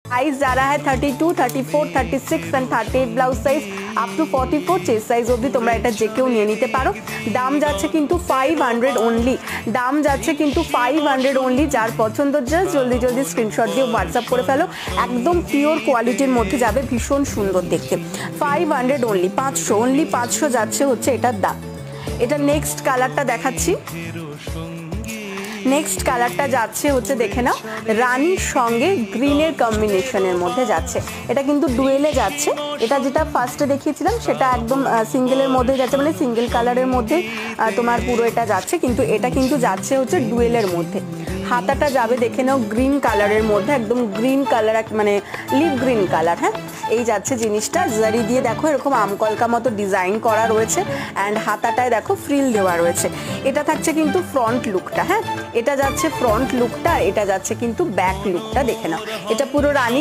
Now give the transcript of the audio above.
Size जा रहा है 32, 34, 36 and 38 blouse size up to 44 chest size অবধি তোমরা এটা যে কেউ নিয়ে নিতে পারো। দাম যাচ্ছে কিন্তু 500 অনলি, দাম যাচ্ছে কিন্তু 500 অনলি। যার পছন্দ জাস্ট জলদি জলদি স্ক্রিনশট দিয়ে হোয়াটসঅ্যাপ করে ফেলো, একদম পিওর কোয়ালিটির মধ্যে যাবে, ভীষণ সুন্দর দেখতে। 500 অনলি, 500 অনলি, 500 যাচ্ছে হচ্ছে এটার দাম। এটা নেক্সট কালারটা দেখাচ্ছি, নেক্সট কালারটা যাচ্ছে হচ্ছে দেখে নাও রানীর সঙ্গে গ্রিনের কম্বিনেশনের মধ্যে যাচ্ছে। এটা কিন্তু ডুয়েলে যাচ্ছে, এটা যেটা ফার্স্টে দেখিয়েছিলাম সেটা একদম সিঙ্গেলের মধ্যে যাচ্ছে, মানে সিঙ্গেল কালারের মধ্যে তোমার পুরো এটা যাচ্ছে, কিন্তু এটা কিন্তু যাচ্ছে হচ্ছে ডুয়েলের মধ্যে। হাতাটা যাবে দেখে নাও গ্রিন কালারের মধ্যে, একদম গ্রিন কালার, মানে লিভ গ্রিন কালার। হ্যাঁ, এই যাচ্ছে জিনিসটা, জারি দিয়ে দেখো এরকম আমকলকা মতো ডিজাইন করা রয়েছে অ্যান্ড হাতাটায় দেখো ফ্রিল দেওয়া রয়েছে। এটা থাকছে কিন্তু ফ্রন্ট লুকটা। হ্যাঁ, এটা যাচ্ছে ফ্রন্ট লুকটা, এটা যাচ্ছে কিন্তু ব্যাক লুকটা, দেখে নাও। এটা পুরো রানী